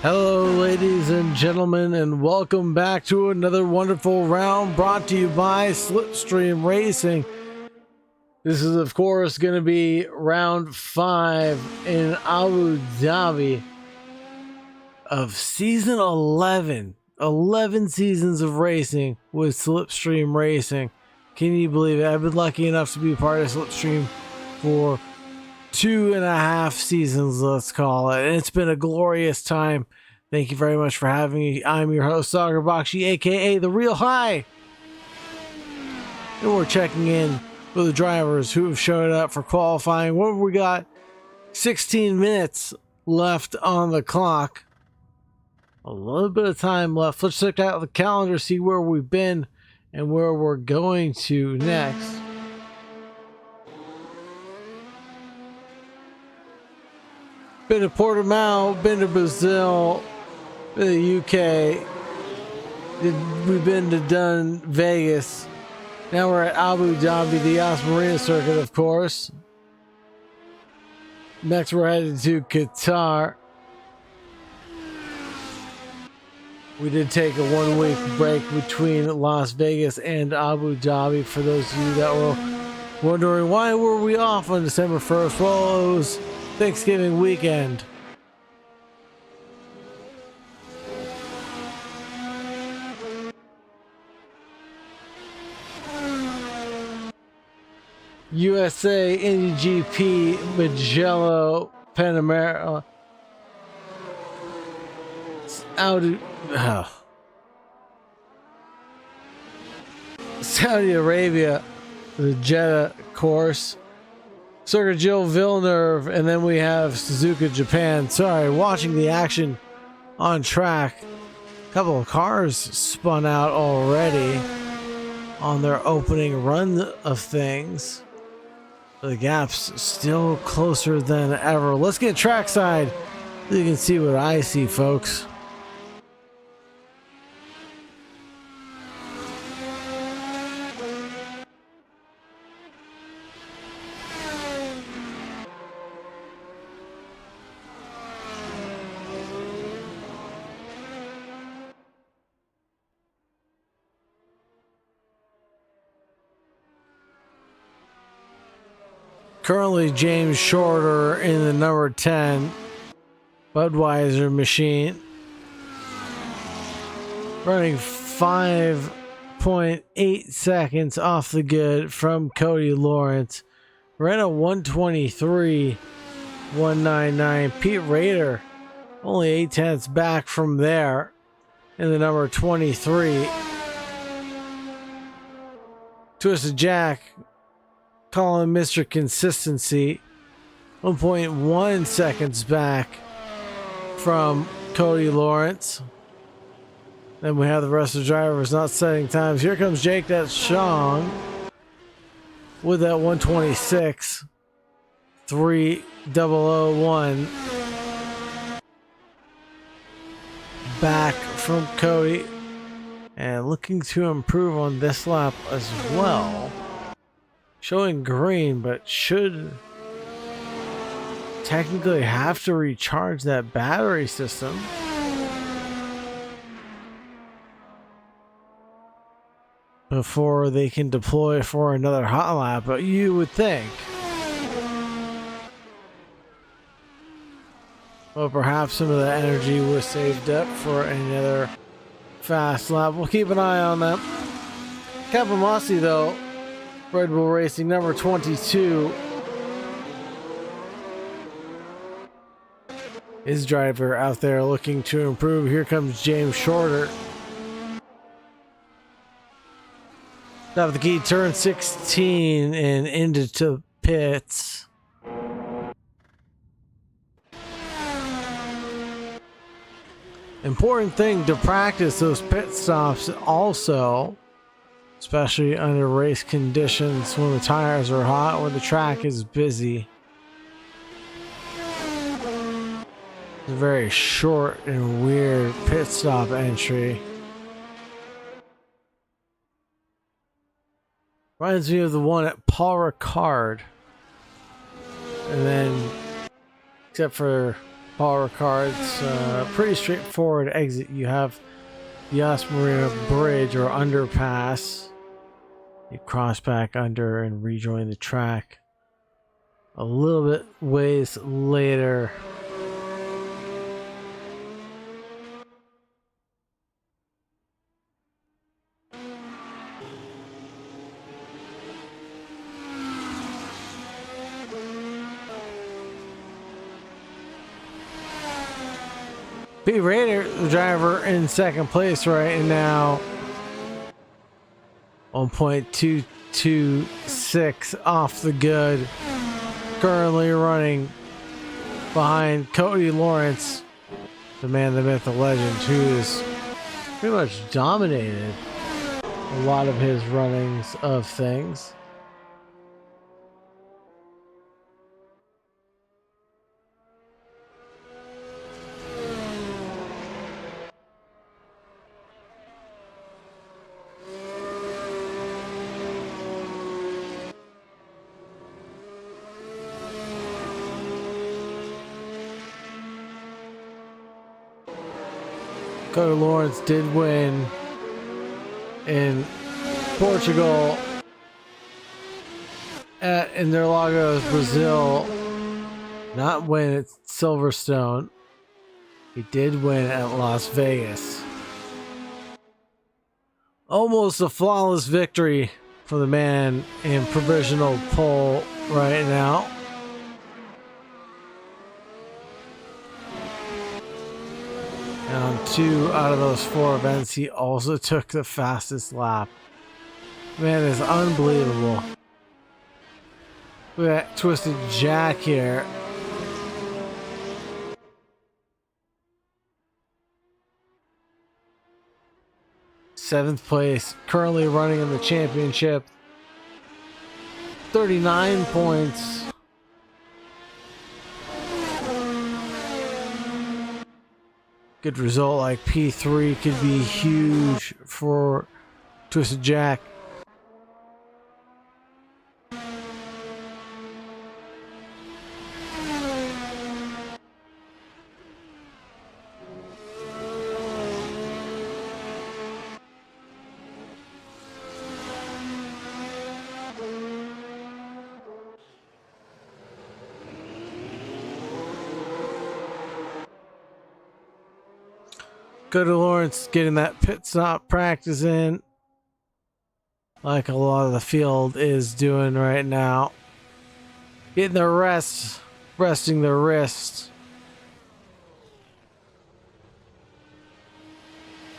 Hello, ladies and gentlemen, and welcome back to another wonderful round brought to you by Slipstream Racing. This is, of course, going to be round 5 in Abu Dhabi of season 11. 11 seasons of racing with Slipstream Racing. Can you believe it? I've been lucky enough to be part of Slipstream for 2.5 seasons, let's call it. And it's been a glorious time. Thank you very much for having me. I'm your host, Sagar Bakshi, aka The Real High. And we're checking in with the drivers who have showed up for qualifying. What have we got? 16 minutes left on the clock. A little bit of time left. Let's check out the calendar, see where we've been and where we're going to next. Been to Portimao, been to Brazil, been to the UK, we've been to Vegas. Now we're at Abu Dhabi, the Yas Marina circuit, of course. Next we're headed to Qatar. We did take a 1-week break between Las Vegas and Abu Dhabi. For those of you that were wondering why were we off on December 1st, well, it was Thanksgiving weekend. USA, Indy GP, Mugello, Panamera, Saudi Arabia, the Jeddah course, Circuit Gilles Villeneuve, and then we have Suzuka Japan. Sorry, watching the action on track. A couple of cars spun out already on their opening run of things. The gap's still closer than ever. Let's get trackside so you can see what I see, folks. Currently, James Shorter in the number 10 Budweiser machine, running 5.8 seconds off the good from Cody Lawrence. Ran a 1:23.199. Pete Rader only 8 tenths back from there in the number 23. Twisted Jack, calling Mr. Consistency, 1.1 seconds back from Cody Lawrence. Then we have the rest of the drivers not setting times. Here comes Jake, that's Shong, with that 1:26.3001 back from Cody, and looking to improve on this lap as well. Showing green, but should technically have to recharge that battery system. Before they can deploy for another hot lap, but you would think. Well, perhaps some of the energy was saved up for another fast lap. We'll keep an eye on that. Capomasi, though, Red Bull Racing, number 22. His driver out there looking to improve. Here comes James Shorter. Top of the key, turn 16 and into pits. Important thing to practice those pit stops also, especially under race conditions when the tires are hot, when the track is busy. It's a very short and weird pit stop entry. Reminds me of the one at Paul Ricard. And then, except for Power cards, pretty straightforward exit. You have the Marina Bridge or underpass. You cross back under and rejoin the track a little bit ways later. Pete Raider, the driver, in second place right now. 1.226 off the good. Currently running behind Cody Lawrence, the man, the myth, the legend, who has pretty much dominated a lot of his runnings of things. Cody Lawrence did win in Portugal at Interlagos, Brazil. Not win at Silverstone. He did win at Las Vegas. Almost a flawless victory for the man in provisional pole right now. And on 2 out of those 4 events, he also took the fastest lap. Man, it's unbelievable. Look at that Twisted Jack here. Seventh place, currently running in the championship. 39 points. Good result like P3 could be huge for Twisted Jack. Cody Lawrence getting that pit stop practice in, like a lot of the field is doing right now. Getting their rest, resting their wrists,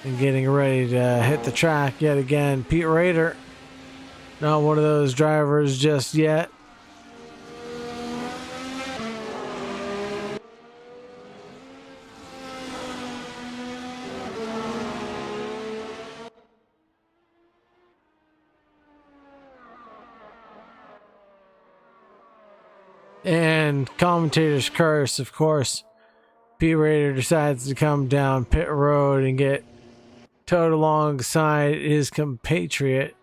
and getting ready to hit the track yet again. Pete Raider, not one of those drivers just yet. And commentator's curse, of course. Pete Raider decides to come down pit road and get towed alongside his compatriot.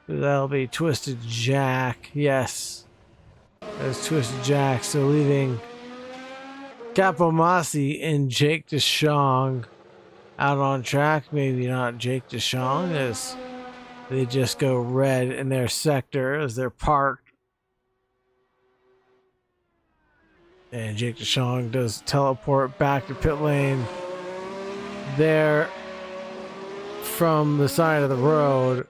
That'll be Twisted Jack. Yes, that's Twisted Jack. So leaving Capomasi and Jake DeShong out on track. Maybe not Jake DeShong, as they just go red in their sector as they're parked. And Jake DeShong does teleport back to pit lane there from the side of the road.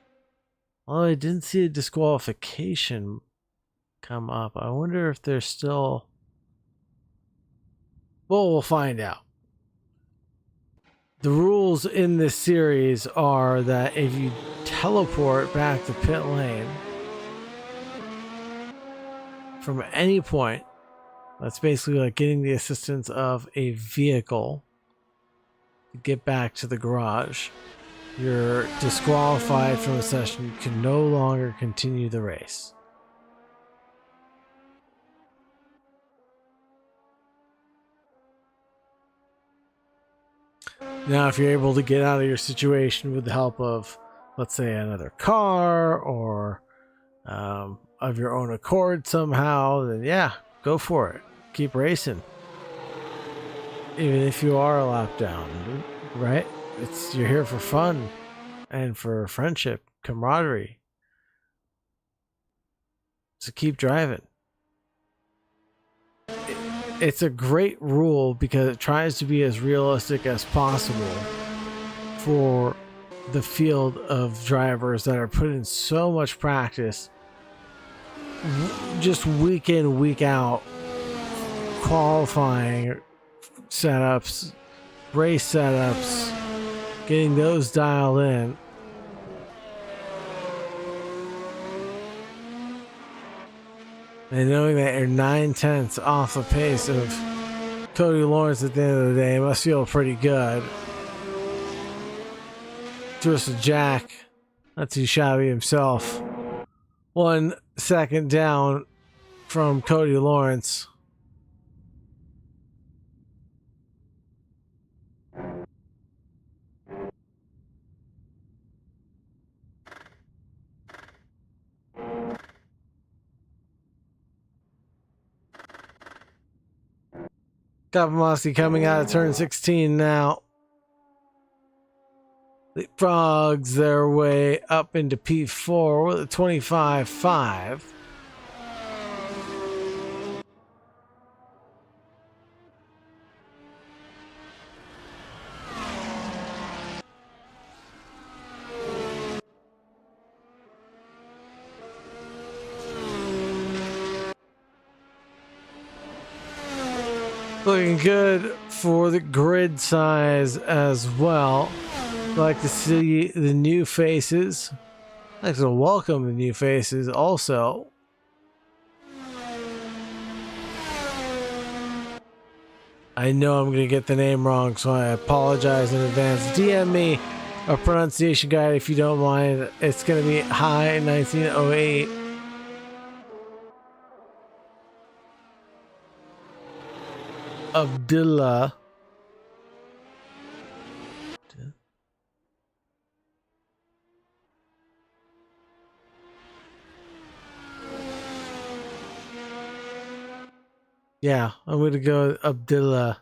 Well, I didn't see a disqualification come up. I wonder if there's still... Well, we'll find out. The rules in this series are that if you teleport back to pit lane from any point, that's basically like getting the assistance of a vehicle to get back to the garage. You're disqualified from the session. You can no longer continue the race. Now, if you're able to get out of your situation with the help of, let's say, another car or of your own accord somehow, then yeah, go for it. Keep racing. even if you are a lap down, right? You're here for fun and for friendship, camaraderie. So keep driving. It's a great rule because it tries to be as realistic as possible for the field of drivers that are put in so much practice just week in, week out, qualifying setups, race setups, getting those dialed in. And knowing that you're 9/10 off the pace of Cody Lawrence at the end of the day must feel pretty good. Twisted Jack, not too shabby himself. 1 second down from Cody Lawrence. Kapamasi coming out of turn 16 now. The Frogs their way up into P4 with a 25-5. Looking good for the grid size as well. Like to see the new faces. Like to welcome the new faces also. I know I'm going to get the name wrong, so I apologize in advance. DM me a pronunciation guide if you don't mind. It's going to be High 1908. Abdullah. Yeah, I'm going to go with Abdullah.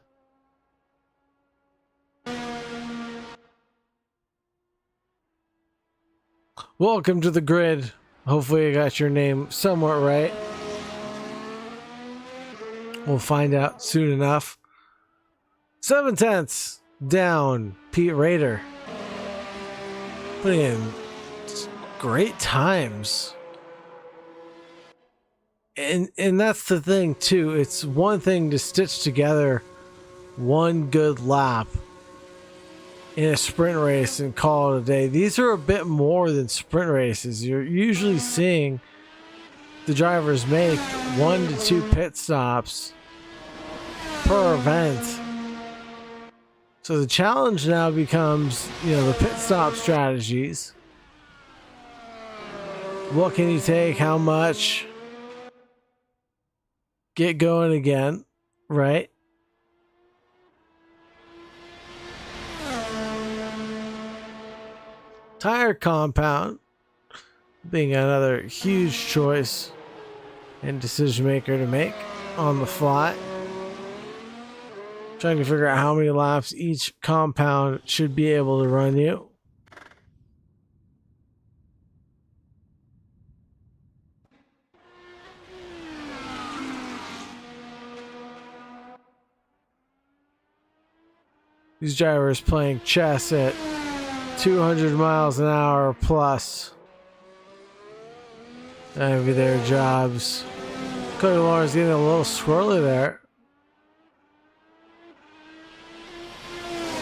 Welcome to the grid. Hopefully I got your name somewhat right. We'll find out soon enough. 7/10 down, Pete Rader. Putting in great times. And that's the thing too. It's one thing to stitch together one good lap in a sprint race and call it a day. These are a bit more than sprint races. You're usually seeing the drivers make 1 to 2 pit stops per event. So the challenge now becomes, the pit stop strategies. What can you take? How much? Get going again, right? Tire compound being another huge choice and decision maker to make on the fly. Trying to figure out how many laps each compound should be able to run you. These drivers playing chess at 200 miles an hour plus. That'd be their jobs. Cody Lawrence getting a little swirly there.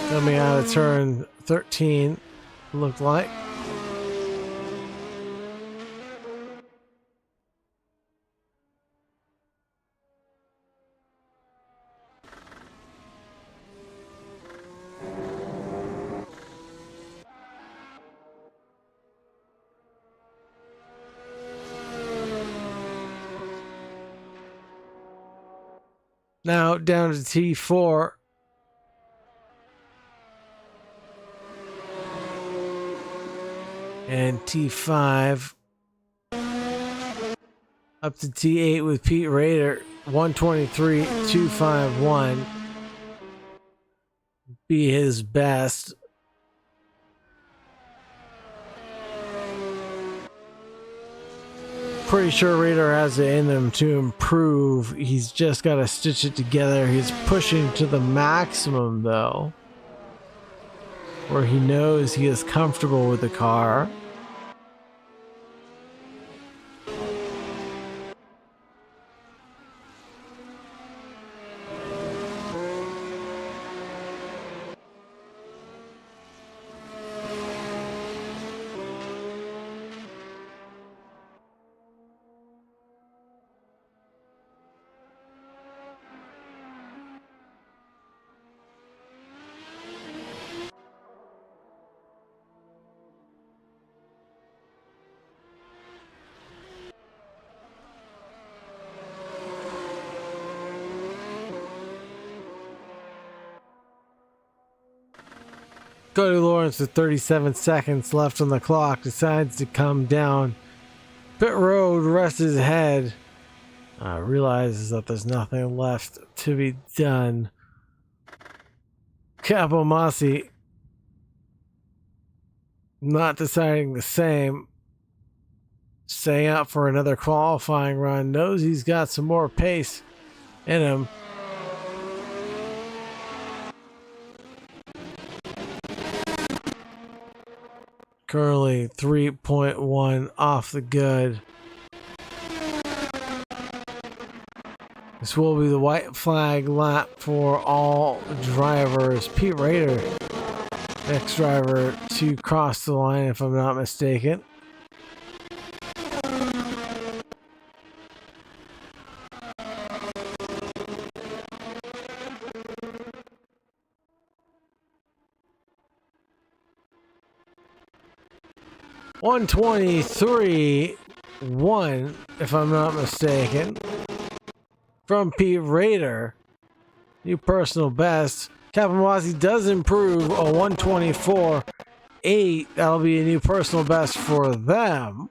Coming out of turn 13, looked like. Now down to T4. And T5. Up to T8 with Pete Rader. 123.251. be his best. Pretty sure Raider has it in him to improve. He's just got to stitch it together. He's pushing to the maximum though, where he knows he is comfortable with the car. Cody Lawrence with 37 seconds left on the clock decides to come down pit road, rest his head, realizes that there's nothing left to be done. Capo Masi not deciding the same, staying out for another qualifying run, knows he's got some more pace in him. Currently 3.1 off the good. This will be the white flag lap for all drivers. Pete Raider, next driver to cross the line, if I'm not mistaken. $123.1, if I'm not mistaken, from Pete Raider. New personal best. Capamazzi does improve a 124.8. That'll be a new personal best for them.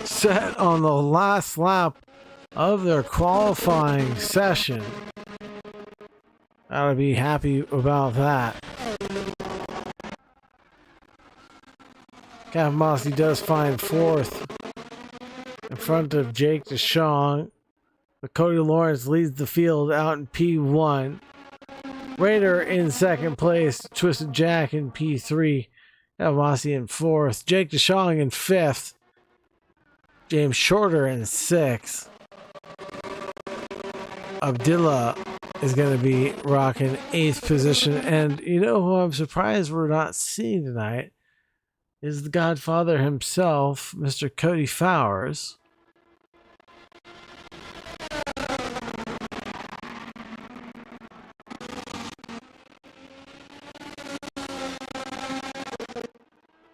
Set on the last lap of their qualifying session. I'll be happy about that. Capamazzi does find fourth in front of Jake DeShong, but Cody Lawrence leads the field out in P1. Raider in second place, Twisted Jack in P3, Capamazzi in fourth, Jake DeShong in fifth, James Shorter in sixth. Abdullah is going to be rocking eighth position, and you know who I'm surprised we're not seeing tonight is the Godfather himself, Mr. Cody Fowers.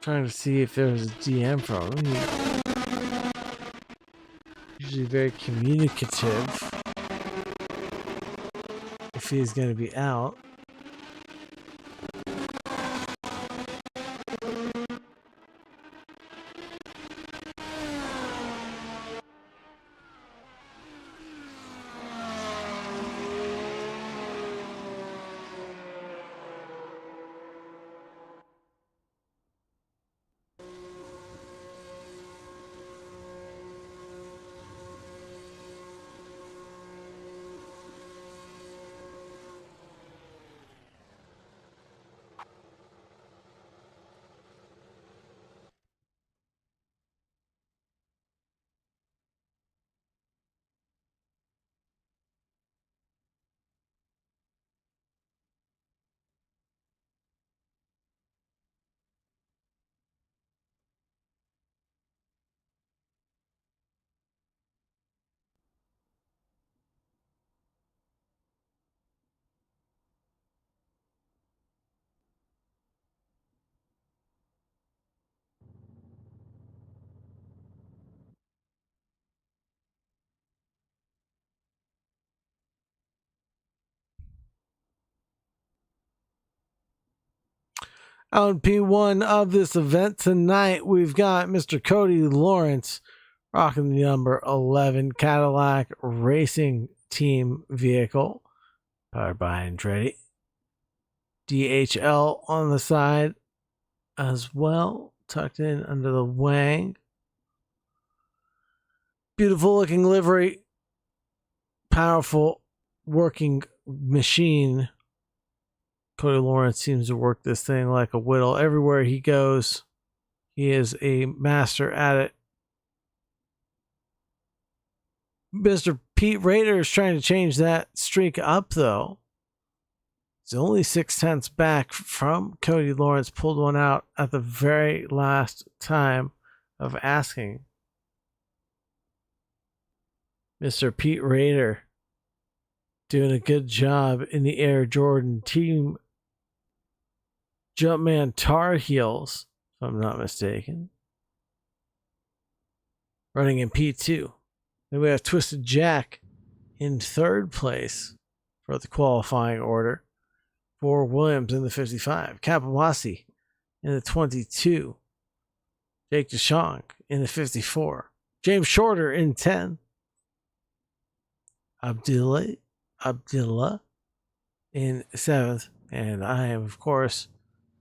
Trying to see if there was a DM from him. He's usually very communicative if he's going to be out. On P1 of this event tonight, we've got Mr. Cody Lawrence rocking the number 11 Cadillac Racing Team vehicle, Powered by Andretti. DHL on the side as well, tucked in under the wing. Beautiful looking livery. Powerful working machine. Cody Lawrence seems to work this thing like a whittle. Everywhere he goes, he is a master at it. Mr. Pete Rader is trying to change that streak up, though. He's only 0.6 back from Cody Lawrence. Pulled one out at the very last time of asking. Mr. Pete Rader doing a good job in the Air Jordan team Jumpman Tar Heels, if I'm not mistaken. Running in P2. Then we have Twisted Jack in third place for the qualifying order. For Williams in the 55. Capamasi in the 22. Jake DeShong in the 54. James Shorter in 10. Abdullah in 7th. And I am, of course,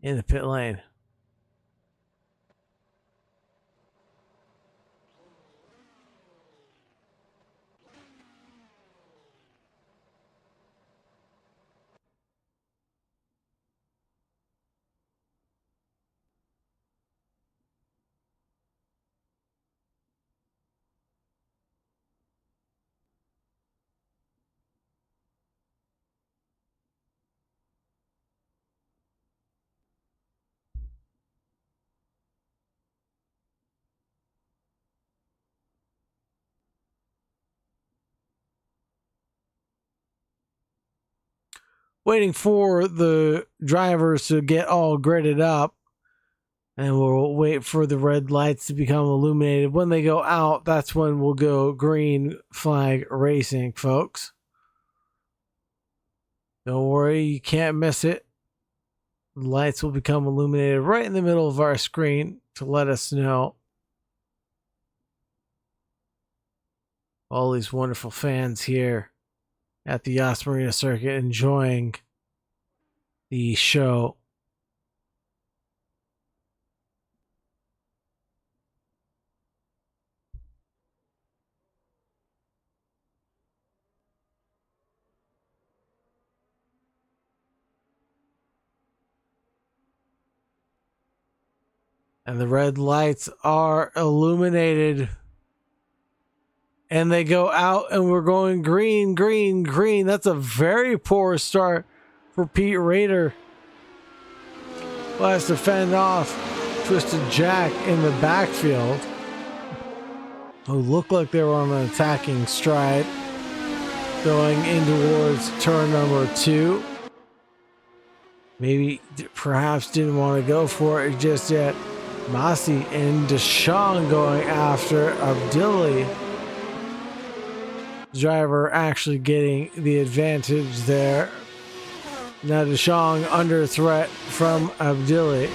in the pit lane. Waiting for the drivers to get all gridded up, and we'll wait for the red lights to become illuminated. When they go out, that's when we'll go green flag racing, folks. Don't worry, you can't miss it. The lights will become illuminated right in the middle of our screen to let us know. All these wonderful fans here at the Yas Marina circuit enjoying the show. And the red lights are illuminated. And they go out, and we're going green, green, green. That's a very poor start for Pete Rader. Well, has to fend off Twisted Jack in the backfield, who looked like they were on an attacking stride going in towards turn number 2. Maybe, perhaps didn't want to go for it just yet. Masi and DeShong going after Abdullah. Driver actually getting the advantage there. Now DeShong under threat from Abdullah.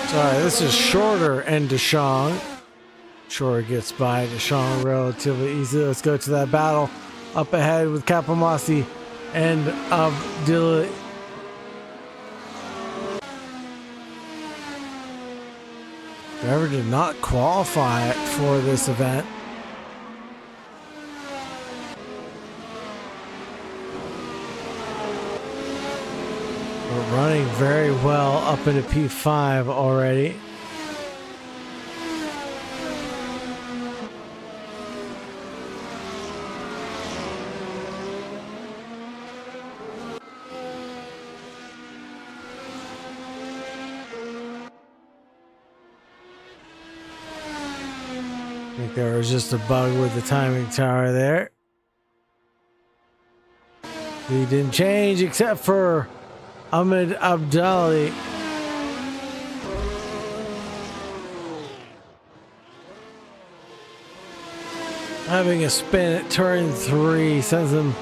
Sorry, this is Shorter and DeShong. Shorter gets by DeShong relatively easily. Let's go to that battle. Up ahead with Capamasi and Abdullah. Driver did not qualify for this event. We're running very well up into P5 already. I think there was just a bug with the timing tower there. He didn't change except for Ahmed Abdali. Having a spin at turn 3 sends him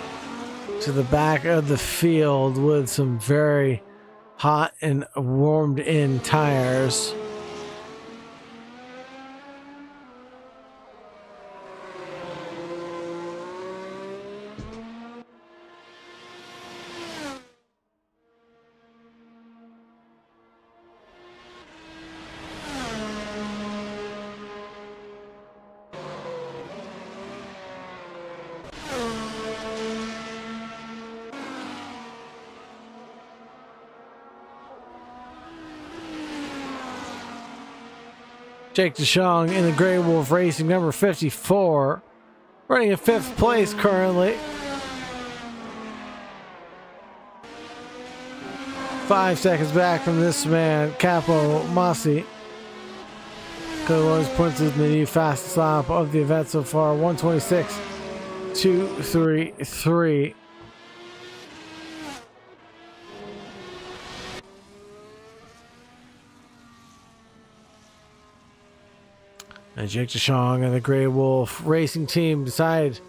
to the back of the field with some very hot and warmed in tires. Jake DeShong in the Grey Wolf Racing number 54, running in 5th place currently. 5 seconds back from this man, Capo Masi. Cody Lawrence points in the new fastest lap of the event so far, 126.233. And Jake DeShong and the Grey Wolf Racing team decide to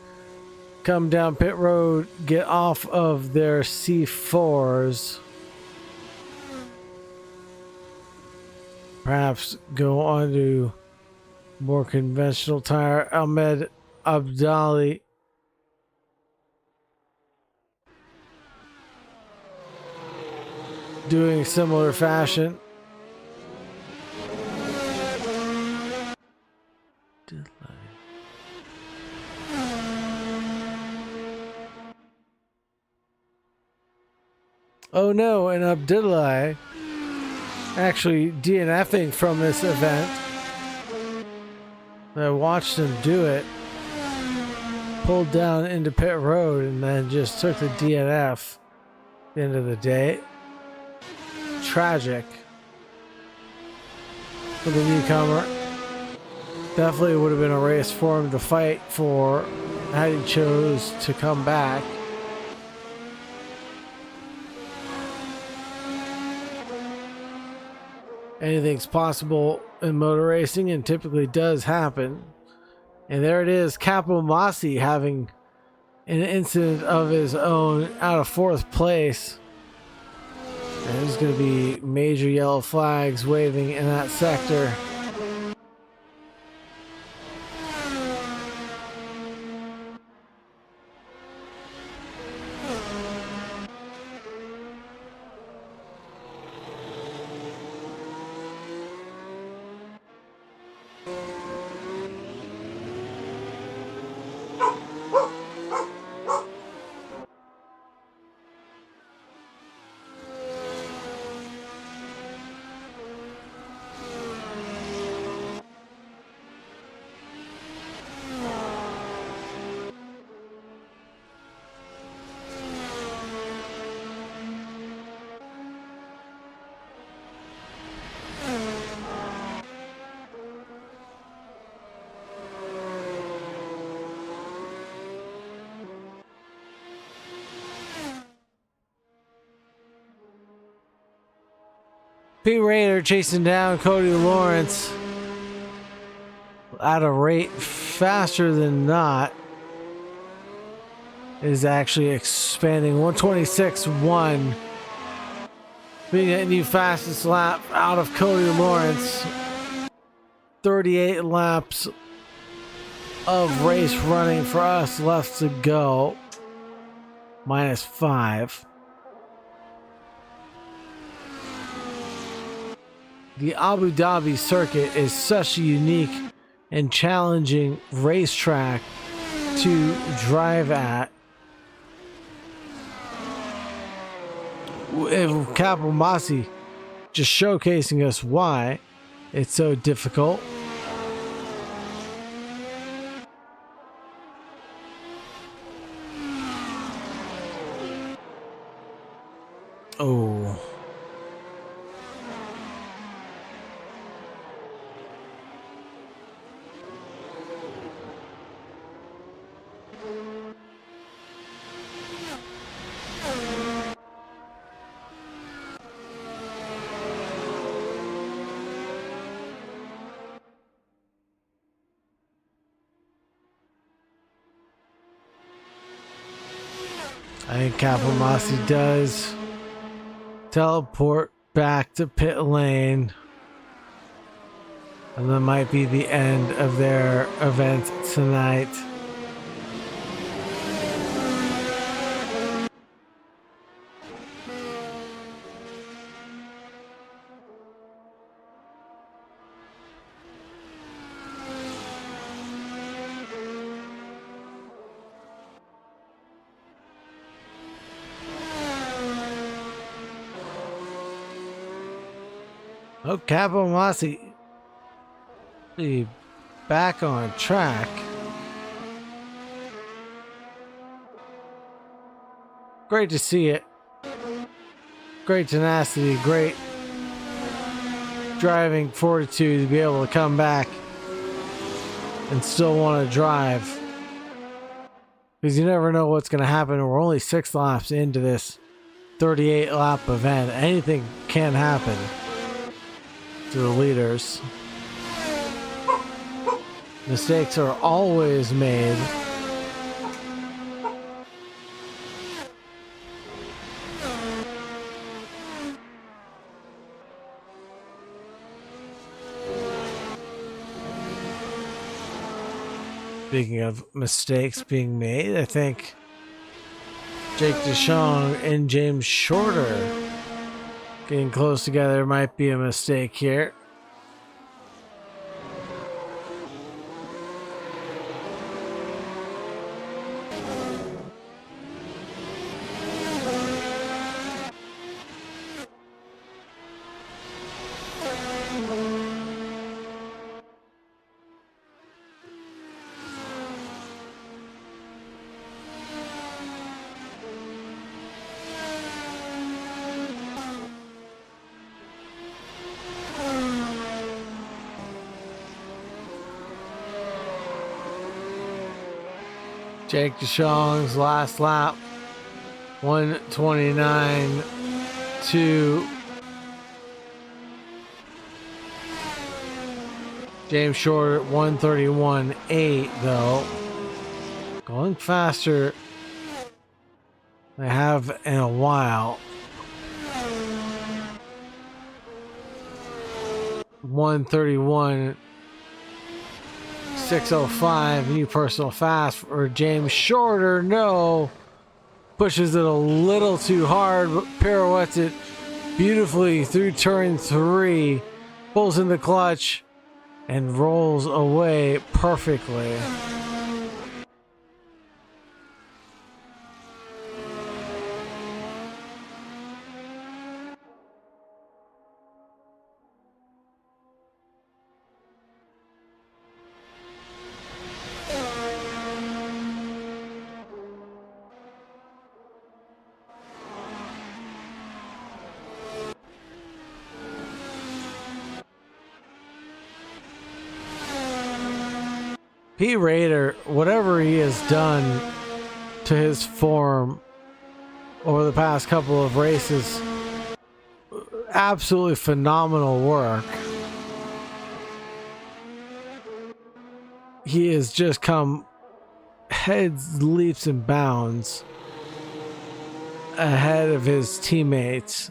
come down pit road, get off of their C4s. Perhaps go on to more conventional tire. Ahmed Abdali doing similar fashion. Oh no, and Abdullah actually DNFing from this event. I watched him do it. Pulled down into pit road and then just took the DNF at the end of the day. Tragic for the newcomer. Definitely would have been a race for him to fight for had he chose to come back. Anything's possible in motor racing and typically does happen. And there it is, Capo Masi having an incident of his own out of 4th place. And there's going to be major yellow flags waving in that sector. Pete Rayner chasing down Cody Lawrence at a rate faster than not. Is actually expanding 126.1. Being that new fastest lap out of Cody Lawrence. 38 laps of race running for us left to go. -5. The Abu Dhabi circuit is such a unique and challenging racetrack to drive at. Capo Masi just showcasing us why it's so difficult. Oh. I think Capomasi does teleport back to pit lane. And that might be the end of their event tonight. Oh, Capomasi back on track. Great to see it. Great tenacity, great driving fortitude to be able to come back and still want to drive. Because you never know what's going to happen. We're only 6 laps into this 38 lap event. Anything can happen to the leaders. Mistakes are always made. Speaking of mistakes being made, I think Jake DeShong and James Shorter getting close together might be a mistake here. Jake DeShong's last lap, 129 to James Shorter, 131.8 though. Going faster than I have in a while. 131. 605, new personal fast for James Shorter. No, pushes it a little too hard, but pirouettes it beautifully through turn 3, pulls in the clutch, and rolls away perfectly. Pete Rader, whatever he has done to his form over the past couple of races, absolutely phenomenal work. He has just come heads, leaps, and bounds ahead of his teammates,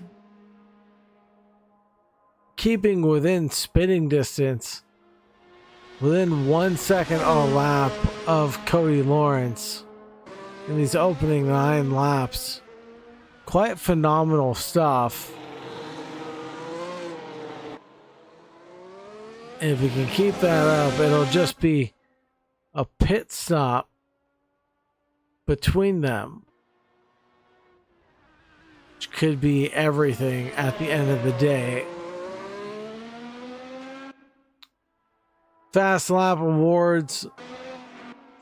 keeping within spitting distance, within 1 second on a lap of Cody Lawrence in these opening 9 laps. Quite phenomenal stuff. And if he can keep that up, it'll just be a pit stop between them, which could be everything at the end of the day. Fast lap awards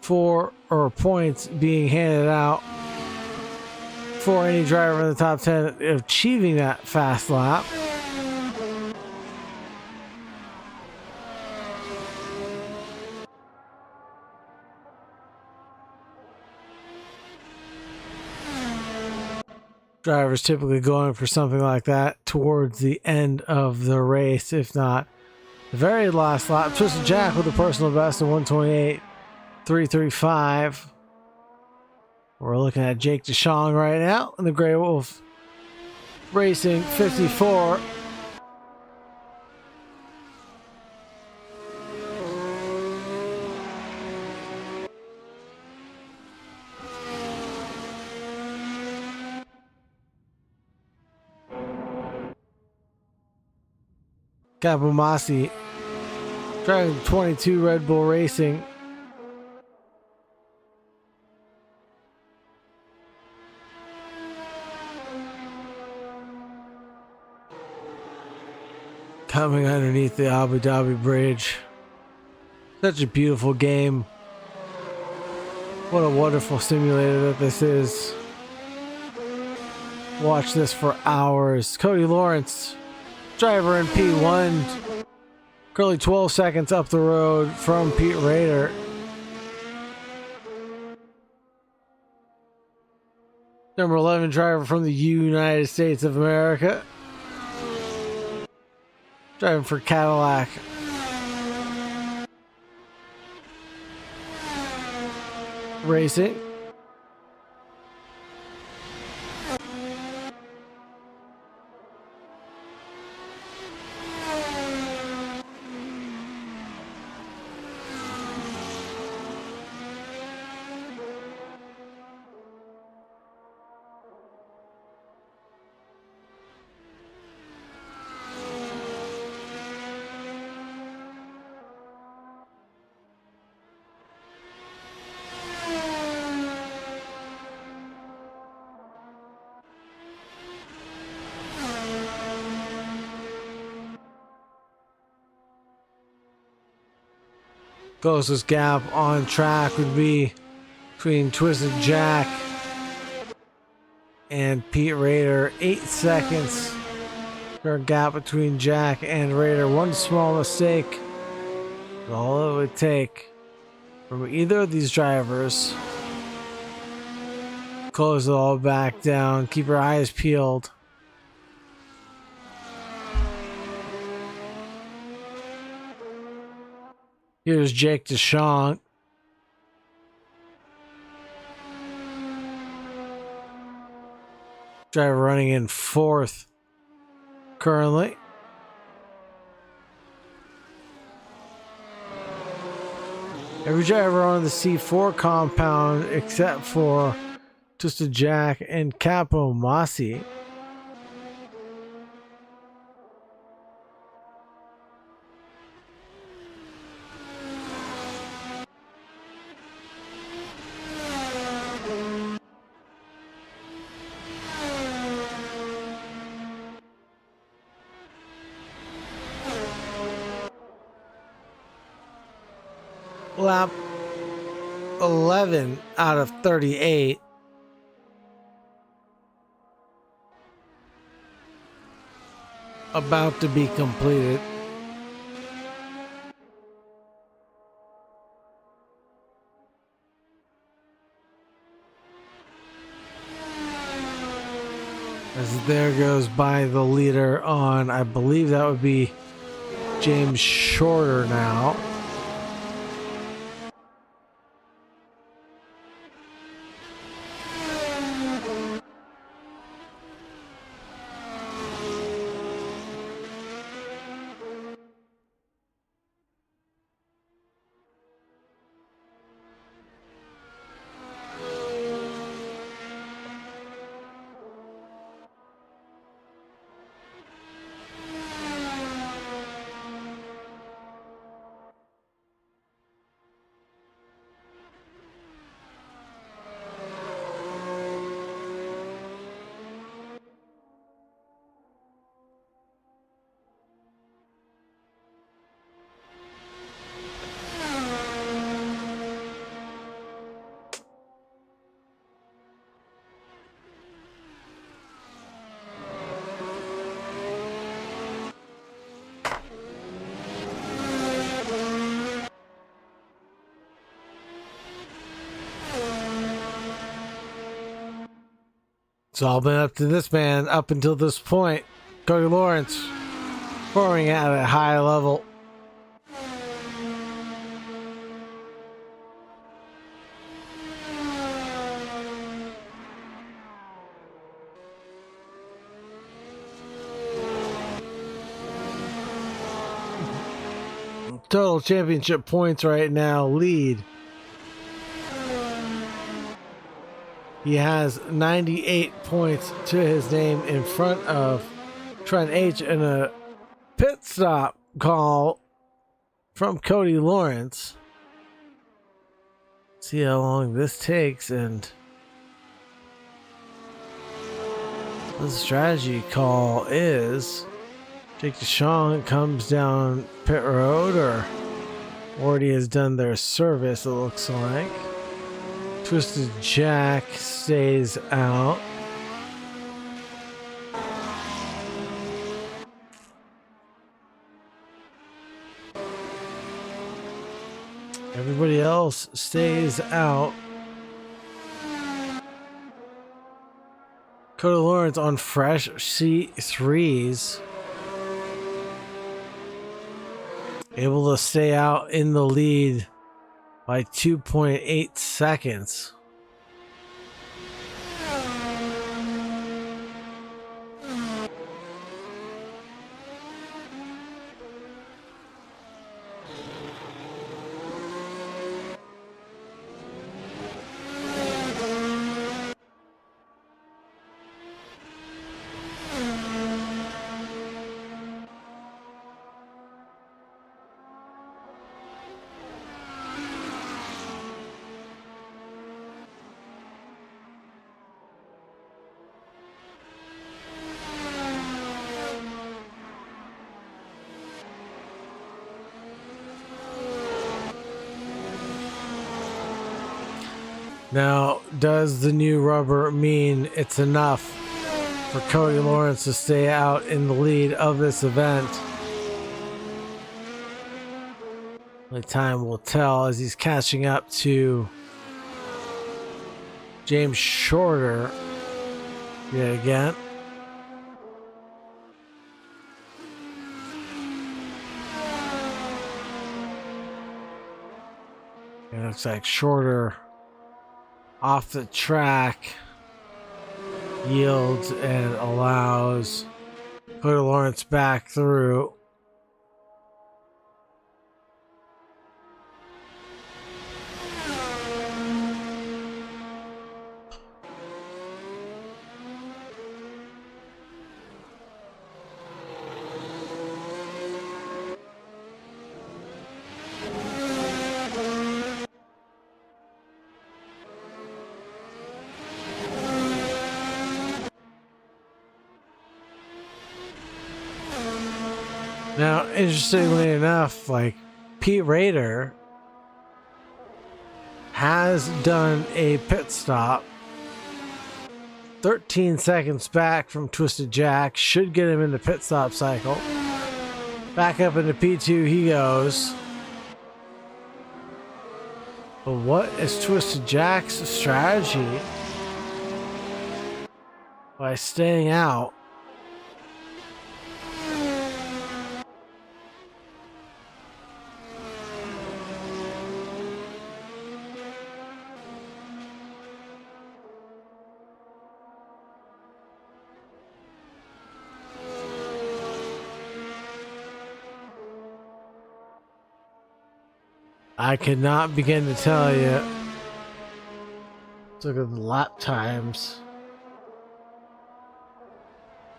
for, or points being handed out for any driver in the top 10 achieving that fast lap. Drivers typically going for something like that towards the end of the race, if not the very last lap. Twisted Jack with a personal best of 128.335. We're looking at Jake DeShong right now in the Grey Wolf Racing 54. Capomasi driving 22 Red Bull Racing. Coming underneath the Abu Dhabi Bridge. Such a beautiful game. What a wonderful simulator that this is. Watch this for hours. Cody Lawrence, driver in P1, currently 12 seconds up the road from Pete Rader. Number 11 driver from the United States of America, driving for Cadillac. Racing. Closest gap on track would be between Twisted Jack and Pete Rader. 8 seconds. Current gap between Jack and Rader. One small mistake is all it would take from either of these drivers. Close it all back down. Keep your eyes peeled. Here's Jake DeShong. Driver running in 4th currently. Every driver on the C4 compound except for Twisted Jack and Capomasi. Lap 11 out of 38. About to be completed. As there goes by the leader on, I believe that would be James Shorter now. It's all been up to this man up until this point. Cody Lawrence performing at a high level. total championship points right now lead. He has 98 points to his name in front of Trent H, and a pit stop call from Cody Lawrence. See how long this takes, and the strategy call is Jake DeShong comes down pit road, or already has done their service, it looks like. Twisted Jack stays out. Everybody else stays out. Cody Lawrence on fresh C3s. Able to stay out in the lead by 2.8 seconds. Now, does the new rubber mean it's enough for Cody Lawrence to stay out in the lead of this event? Only time will tell as he's catching up to James Shorter yet again. It looks like Shorter off the track yields and allows Cody Lawrence back through. Now, interestingly enough, like Pete Rader has done a pit stop 13 seconds back from Twisted Jack, should get him in the pit stop cycle. Back up into P2 he goes. But what is Twisted Jack's strategy by staying out? I cannot begin to tell you. Let's look at the lap times.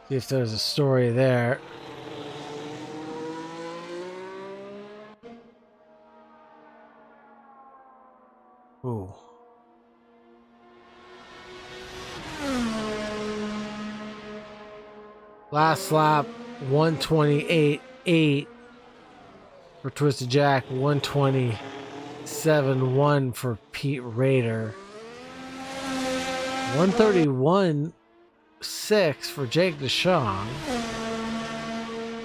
See if there's a story there. Ooh. Last lap, 128.8 for Twisted Jack, 127.1 for Pete Rader, 131.6 for Jake DeShong.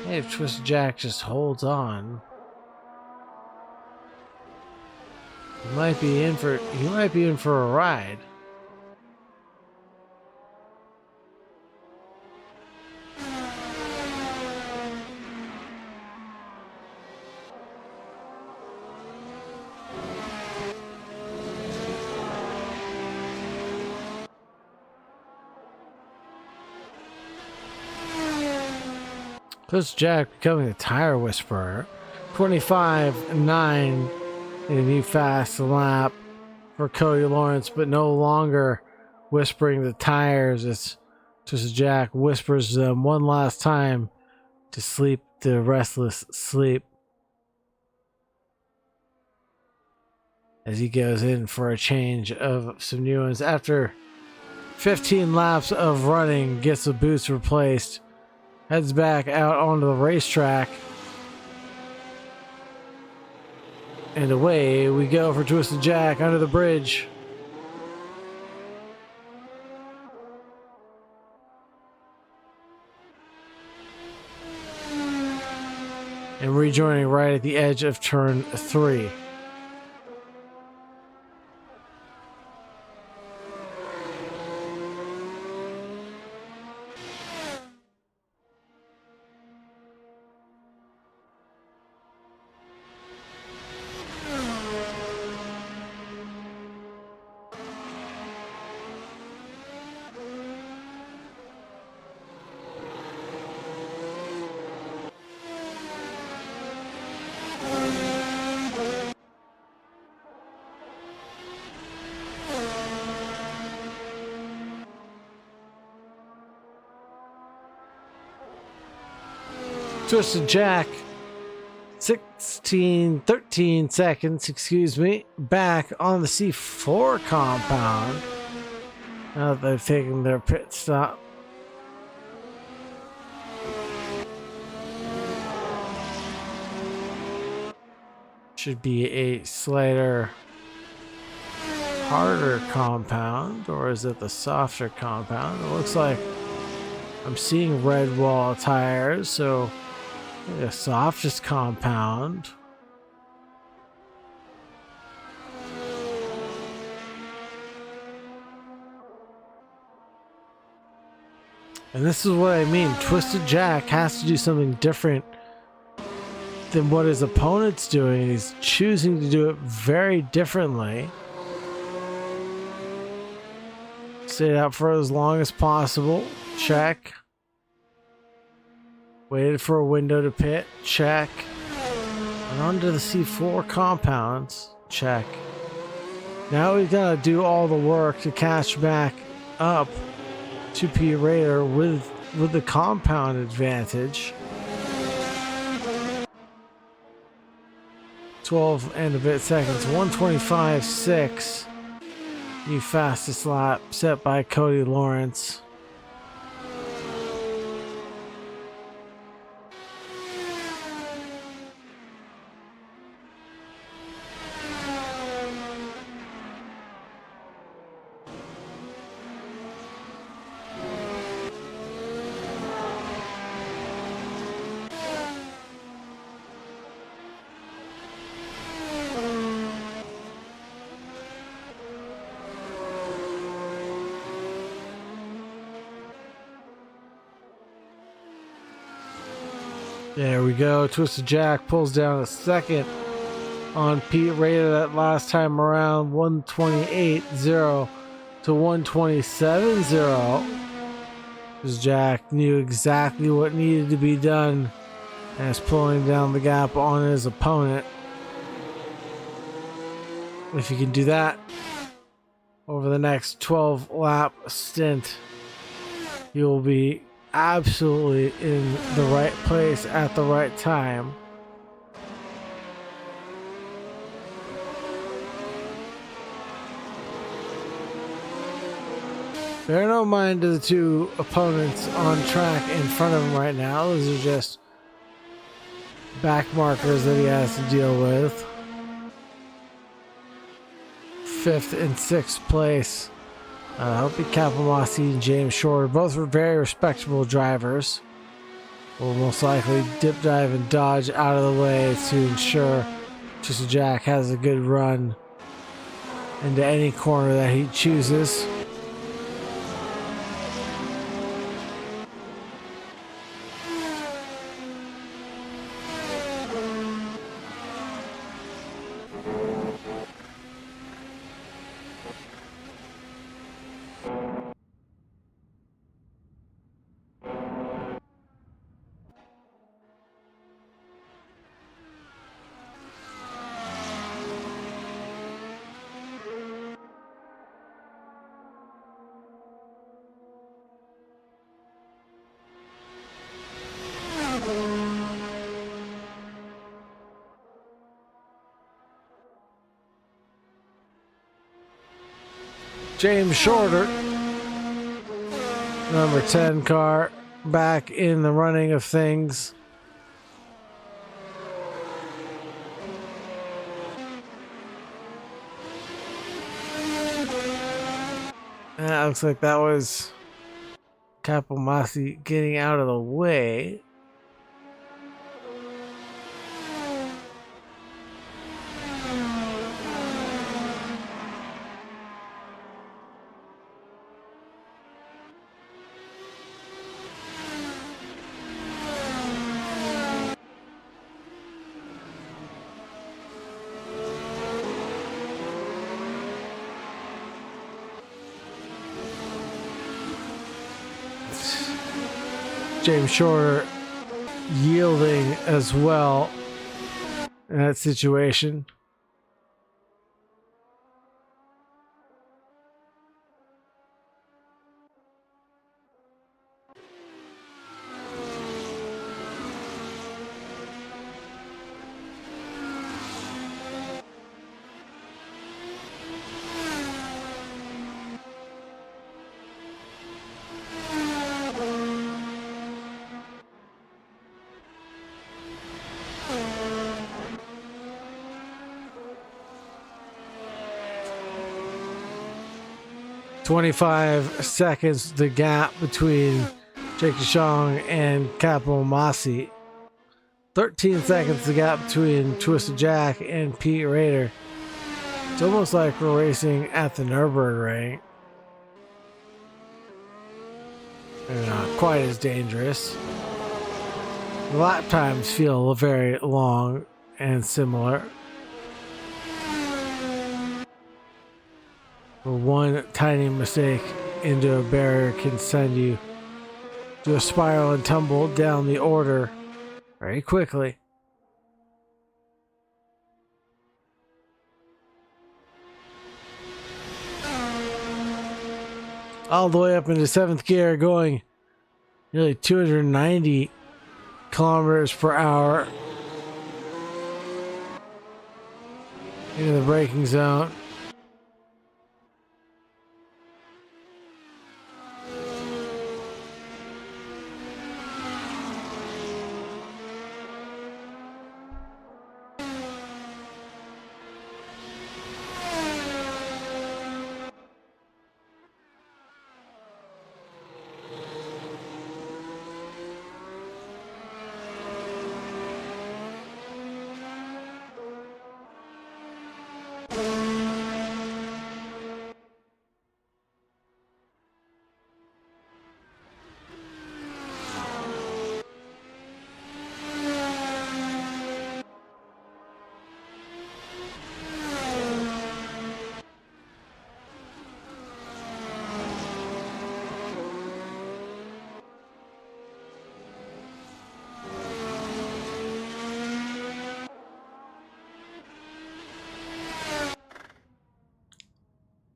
Hey, if Twisted Jack just holds on, he might be in for a ride. Twisted Jack becoming a tire whisperer. 25.9 in a new fast lap for Cody Lawrence, but no longer whispering the tires. It's just Jack whispers them one last time to sleep the restless sleep as he goes in for a change of some new ones. After 15 laps of running, gets the boots replaced, heads back out onto the racetrack, and away we go for Twisted Jack under the bridge. And rejoining right at the edge of turn 3. Twisted Jack, 13 seconds, back on the C4 compound. Now that they've taken their pit stop. Should be a slighter, harder compound, or is it the softer compound? It looks like I'm seeing red wall tires, so the softest compound. And this is what I mean. Twisted Jack has to do something different than what his opponent's doing. He's choosing to do it very differently. Stayed out for as long as possible. Check. Waited for a window to pit. Check. And onto the C4 compounds. Check. Now we've got to do all the work to catch back up to P. Raider with the compound advantage. 12 and a bit seconds. 125.6. New fastest lap set by Cody Lawrence. There we go. Twisted Jack pulls down a second on Pete Raider that last time around. 128.0 to 127.0. Because Jack knew exactly what needed to be done and is pulling down the gap on his opponent. If you can do that over the next 12 lap stint, you'll be absolutely in the right place at the right time. Bear no mind to the two opponents on track in front of him right now. Those are just back markers that he has to deal with. 5th and 6th place. Hopi Kapamasi and James Shorter, both were very respectable drivers. Will most likely dip, dive, and dodge out of the way to ensure Twisted Jack has a good run into any corner that he chooses. James Shorter, number 10 car, back in the running of things. That looks like that was Capomasi getting out of the way. James Shorter yielding as well in that situation. "25 seconds the gap between Jake DeShong and Capomasi. 13 seconds the gap between Twisted Jack and Pete Rader. It's almost like we're racing at the Nürburgring. They're not quite as dangerous. The lap times feel very long and similar. One tiny mistake into a barrier can send you to a spiral and tumble down the order very quickly. All the way up into 7th gear, going nearly 290 kilometers per hour into the braking zone.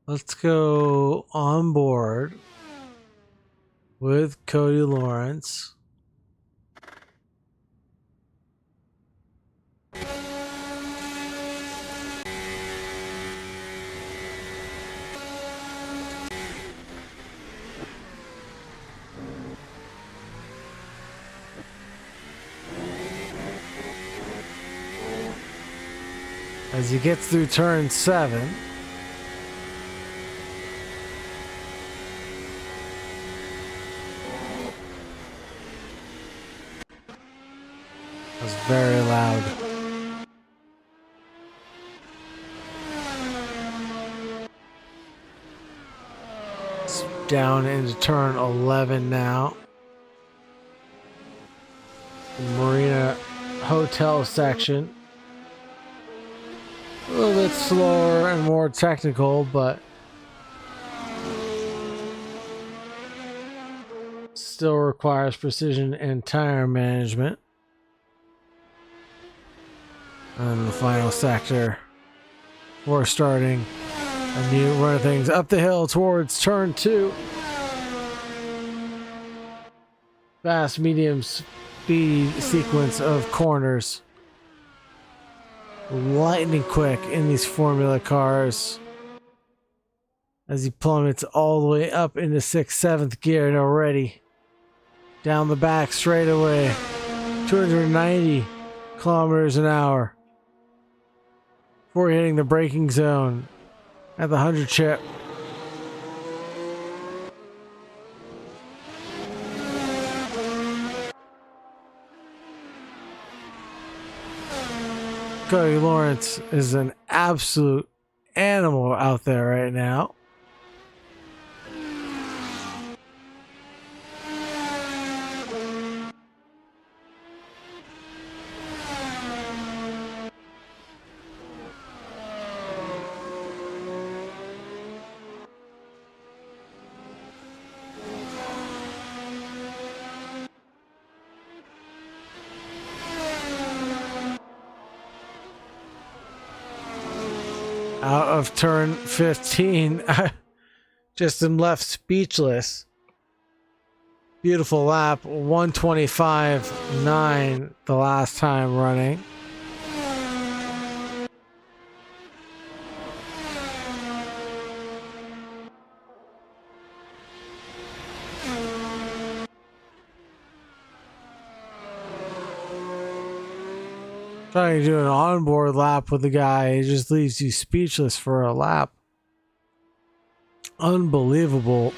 Let's go on board with Cody Lawrence. As he gets through turn 7. Very loud. It's down into turn 11 now. The Marina Hotel section. A little bit slower and more technical, but still requires precision and tire management. And the final sector, we're starting a new run of things up the hill towards turn 2. Fast, medium speed sequence of corners. Lightning quick in these Formula cars. as he plummets all the way up into 6th, 7th gear and already down the back straightaway. 290 kilometers an hour before hitting the braking zone at the 100 chip. Cody Lawrence is an absolute animal out there right now. Out of turn 15, I just am left speechless. Beautiful lap, 125.9 the last time running. Trying to do an onboard lap with the guy, it just leaves you speechless for a lap. Unbelievable.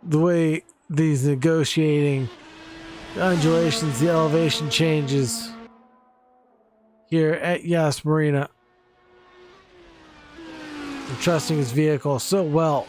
The way these negotiating, the undulations, the elevation changes here at Yas Marina. I'm trusting his vehicle so well.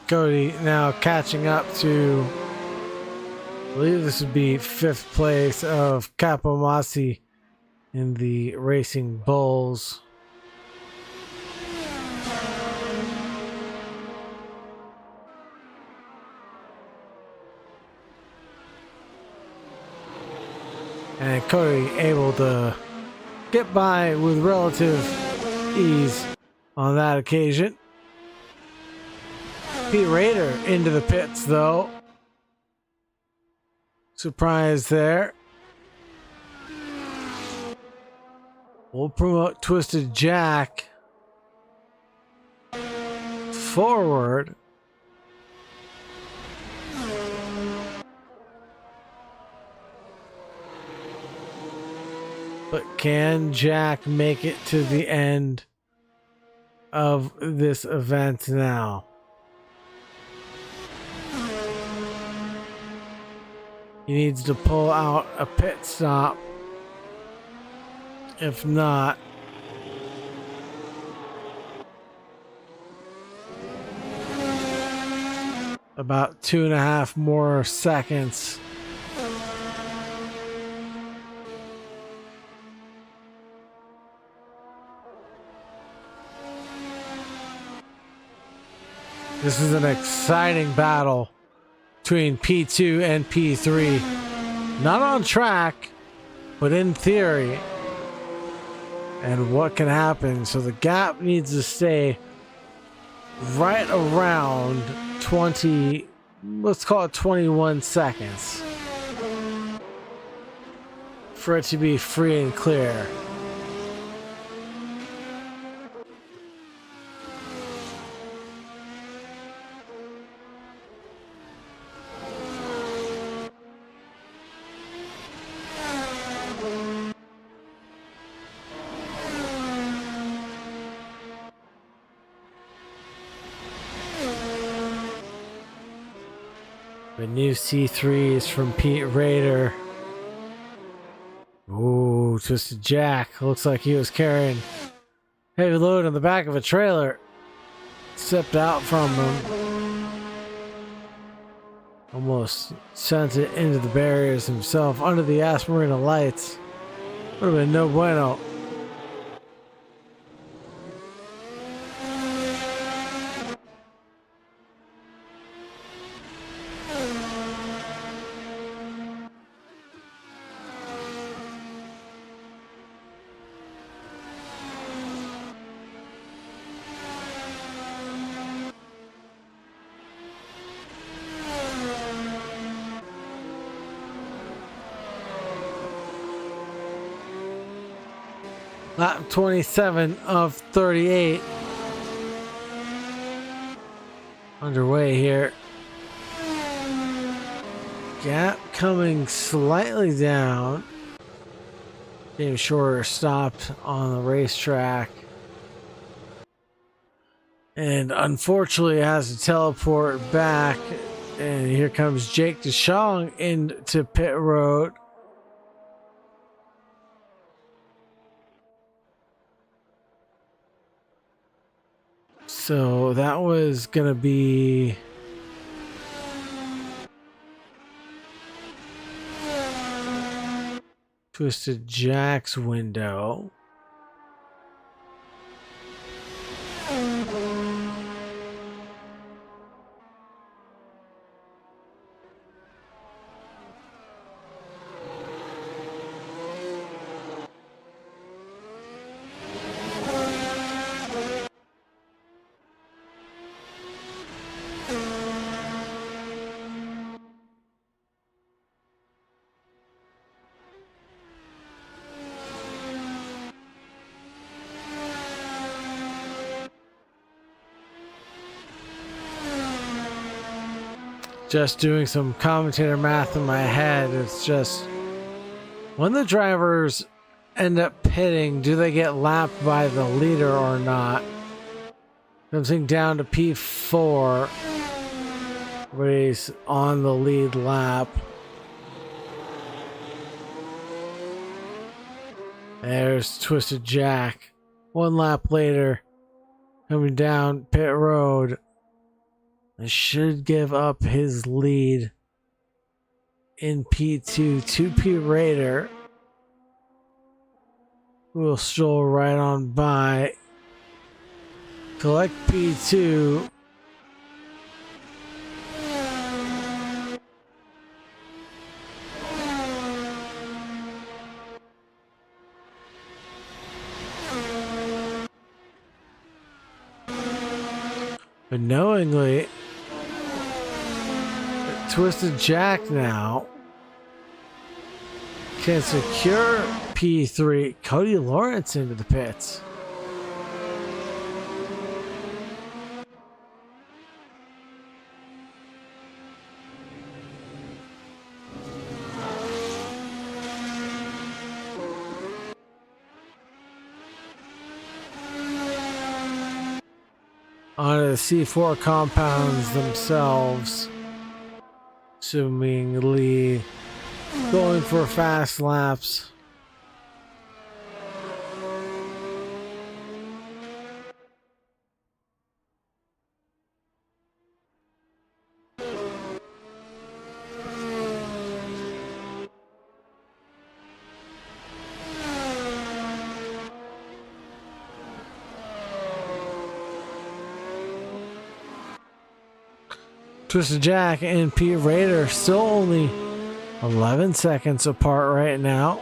Cody now catching up to, I believe this would be 5th place of Capomasi in the Racing Bulls. And Cody able to get by with relative ease on that occasion. Pete Rader into the pits, though. Surprise there. We'll promote Twisted Jack forward. But can Jack make it to the end of this event now? He needs to pull out a pit stop. If not, about 2.5 more seconds. This is an exciting battle between P2 and P3. Not on track, but in theory. And what can happen? So the gap needs to stay right around 20, let's call it 21 seconds for it to be free and clear. The new C3s from Pete Rader. Ooh, Twisted Jack. Looks like he was carrying heavy load on the back of a trailer. Stepped out from him. Almost sent it into the barriers himself under the Asmarina lights. Would have been no bueno. Lap 27 of 38. Underway here. Gap coming slightly down. James Shorter stopped on the racetrack. And unfortunately has to teleport back. And here comes Jake DeShong into pit road. So that was gonna be Twisted Jack's window. Just doing some commentator math in my head. It's just when the drivers end up pitting, do they get lapped by the leader or not? Comes down to P4. Everybody's on the lead lap. There's Twisted Jack. One lap later, coming down pit road. This should give up his lead in P2 to Pete Rader, who will stroll right on by, collect P2. But knowingly, Twisted Jack now can secure P3. Cody Lawrence into the pits. Onto the C4 compounds themselves. Assumingly going for fast laps. Twisted Jack and Pete Rader still only 11 seconds apart right now.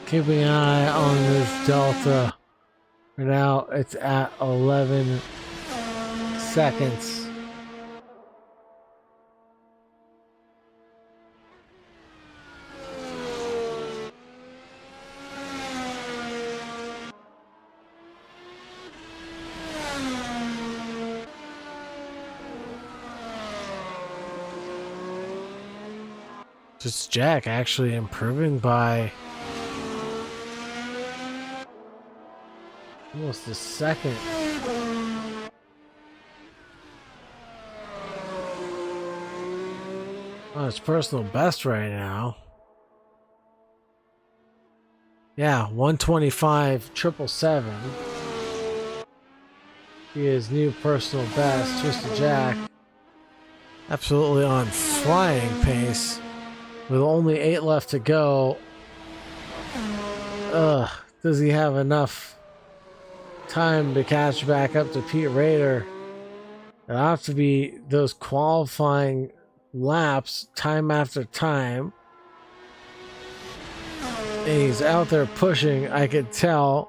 Keeping an eye on this delta. Right now it's at 11 seconds. Just Jack actually improving by almost a second. Oh, it's personal best right now. Yeah, 125,777. He is new personal best. Twisted Jack absolutely on flying pace. With only 8 left to go. Does he have enough time to catch back up to Pete Rader? It'll have to be those qualifying laps time after time. And he's out there pushing. I could tell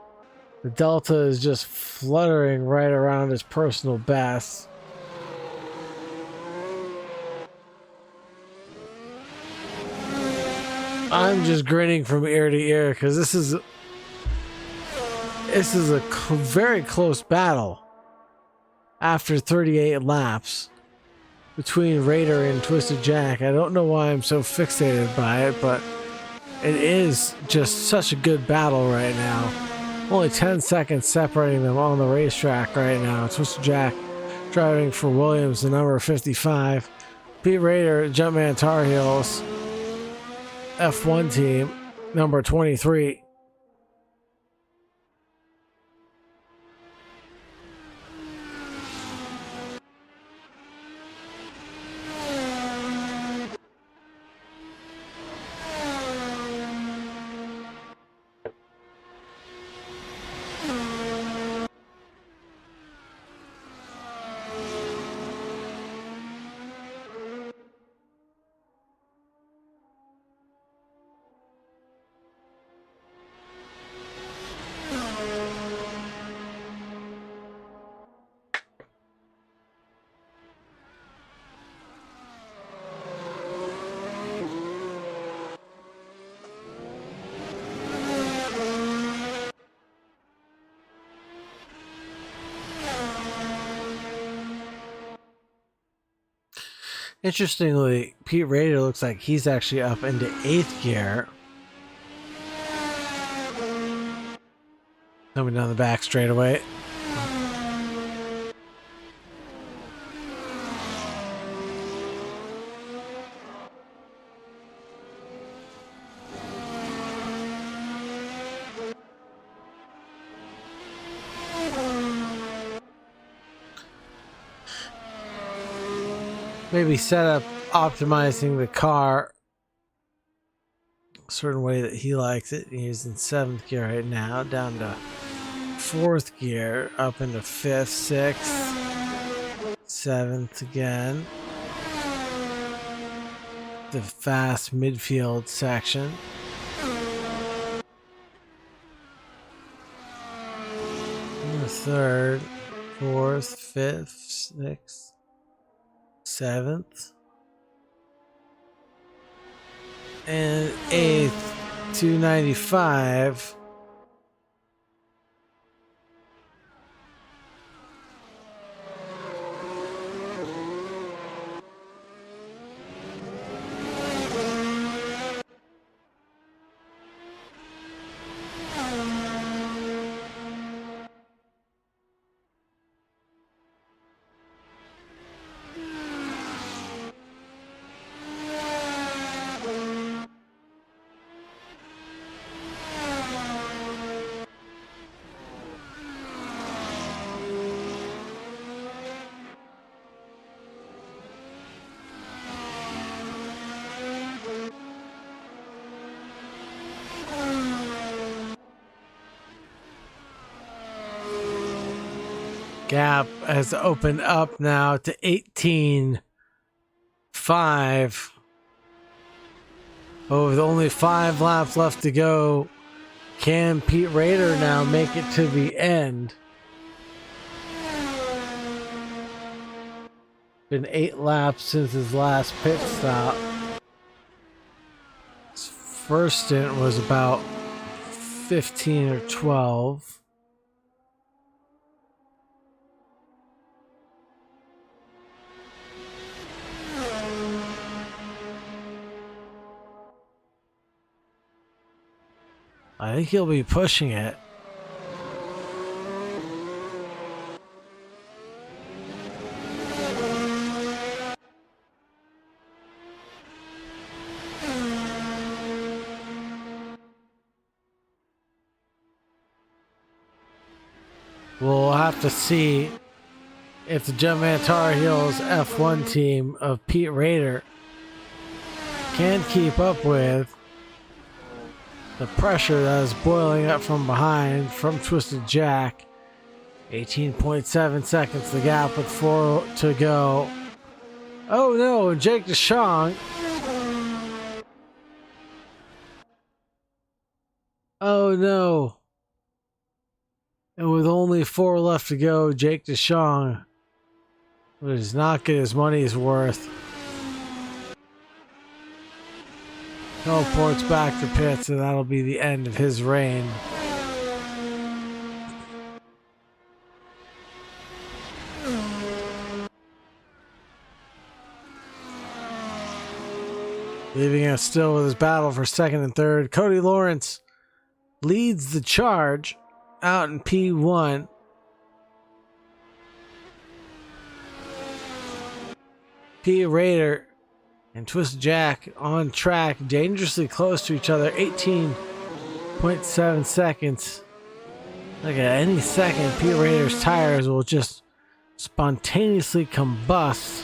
the delta is just fluttering right around his personal best. I'm just grinning from ear to ear because this is a very close battle after 38 laps between Raider and Twisted Jack. I don't know why I'm so fixated by it, but it is just such a good battle right now. Only 10 seconds separating them on the racetrack right now. Twisted Jack driving for Williams, the number 55. Pete Raider, Jumpman Tar Heels F1 team, number 23. Interestingly, Pete Raider looks like he's actually up into 8th gear. Coming down the back straightaway. Maybe set up optimizing the car a certain way that he likes it. He's in 7th gear right now, down to 4th gear, up into 5th, 6th, 7th again. The fast midfield section. And the 3rd, 4th, 5th, 6th. 7th and 8th, 295. Gap has opened up now to 18.5. Oh, with only 5 laps left to go, Can Pete Raider now make it to the end? Been 8 laps since his last pit stop. His first stint was about 15 or 12. I think he'll be pushing it. We'll have to see if the Jumpman Tar Heels F1 team of Pete Raider can keep up with the pressure that is boiling up from behind from Twisted Jack. 18.7 seconds the gap with 4 to go. Oh no, Jake DeShong. Oh no. And with only 4 left to go, Jake DeShong does not get his money's worth. Teleports back to pits, and that'll be the end of his reign. Leaving us still with his battle for second and third. Cody Lawrence leads the charge out in P1. P. Raider and Twist Jack on track, dangerously close to each other. 18.7 seconds. Like at any second, P. Raider's tires will just spontaneously combust.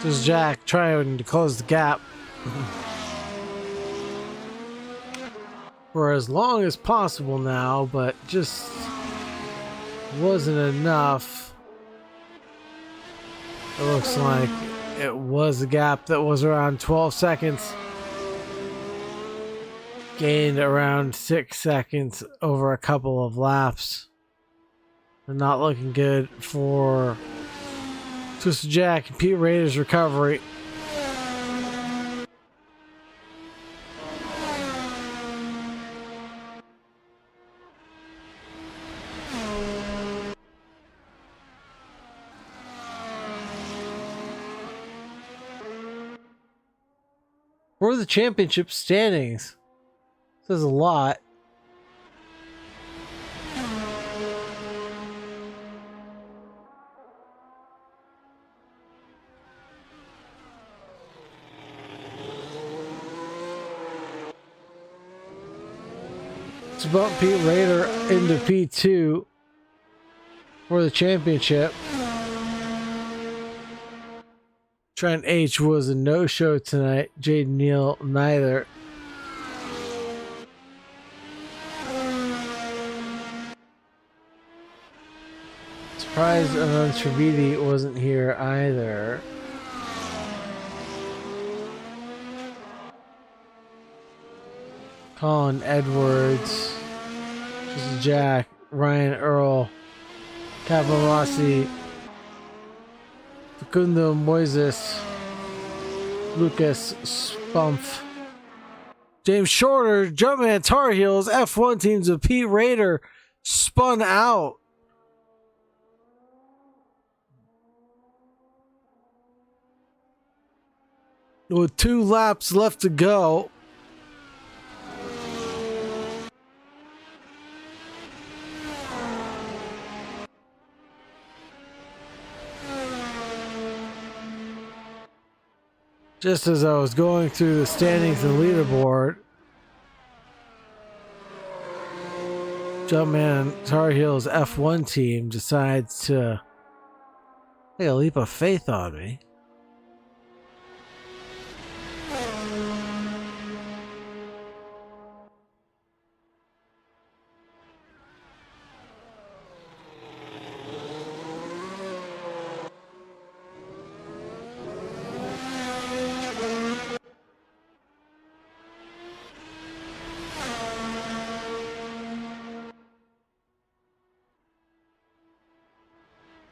This is Jack trying to close the gap for as long as possible now, but just wasn't enough. It looks like it was a gap that was around 12 seconds. Gained around 6 seconds over a couple of laps. And not looking good for Twisted Jack and Pete Raider's recovery. For the championship standings, says a lot. It's about Pete Raider into P2 for the championship. Trent H was a no-show tonight. Jaden Neal, neither. Surprised Anand Trivedi wasn't here either. Colin Edwards, Twisted Jack, Ryan Earl, Capomasi, Facundo Moises, Lucas Spump, James Shorter, Jumpman Tar Heels, F1 teams of Pete Raider spun out. With 2 laps left to go. Just as I was going through the standings and leaderboard, Jumpman Tar Heels F1 team decides to take a leap of faith on me.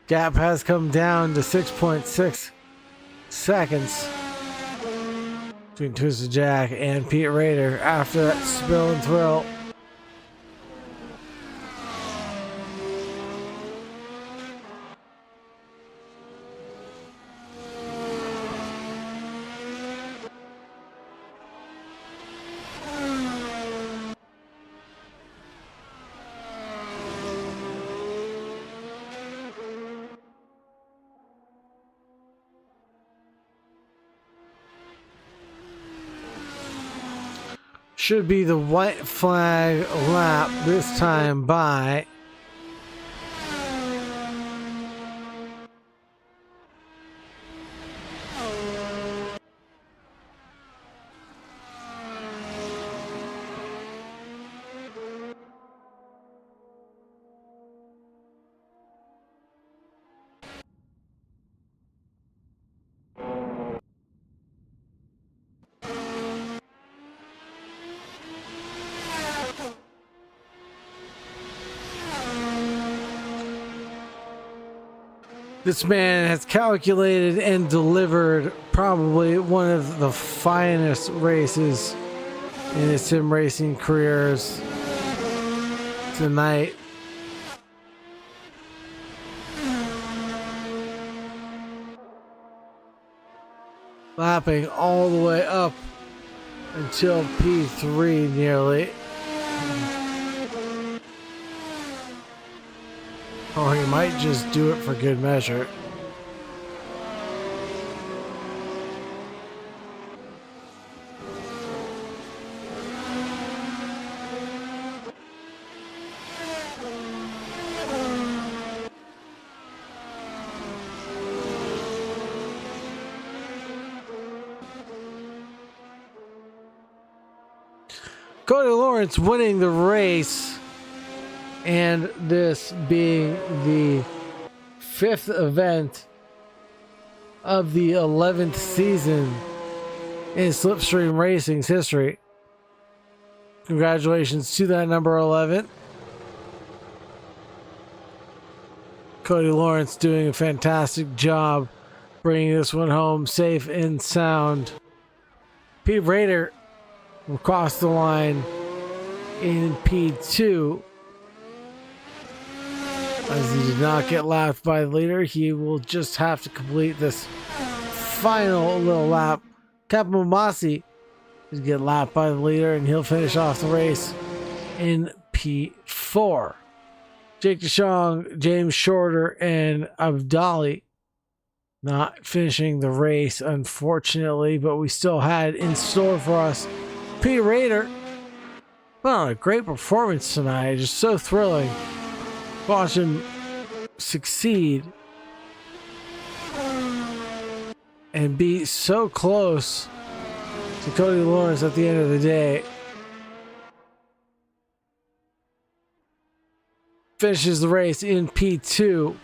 Gap has come down to 6.6 seconds between Twisted Jack and Pete Raider after that spill and thrill. Should be the white flag lap this time by this man has calculated and delivered probably one of the finest races in his sim racing careers tonight. Lapping all the way up until P3 nearly. Or he might just do it for good measure. Cody Lawrence winning the race. And this being the 5th event of the 11th season in Slipstream Racing's history. Congratulations to that number 11. Cody Lawrence doing a fantastic job bringing this one home safe and sound. Pete Raider will cross the line in P2. As he did not get lapped by the leader, he will just have to complete this final little lap. Capo Masi will get lapped by the leader, and he'll finish off the race in P4. Jake DeShong, James Shorter, and Abdali not finishing the race, unfortunately, but we still had in store for us Pete Raider. Well, a great performance tonight. Just so thrilling. Watch him succeed and be so close to Cody Lawrence at the end of the day. Finishes the race in P2.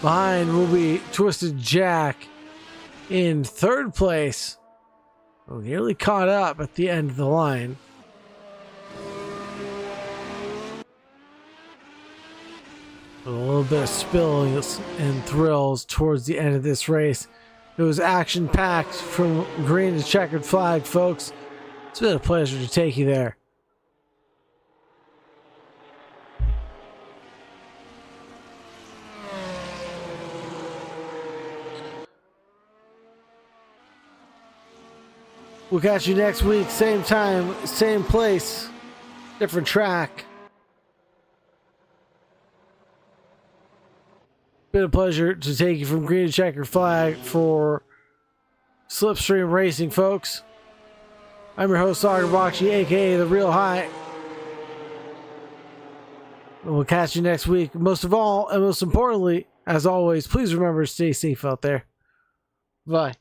Behind will be Twisted Jack in 3rd place. Oh, nearly caught up at the end of the line. A little bit of spilling and thrills towards the end of this race. It was action-packed from green to checkered flag, folks. It's been a pleasure to take you there. We'll catch you next week, same time, same place, different track. Been a pleasure to take you from green to checkered flag for Slipstream Racing, folks. I'm your host, Sagar Bakshi, aka The Real High. We'll catch you next week. Most of all, and most importantly, as always, please remember to stay safe out there. Bye.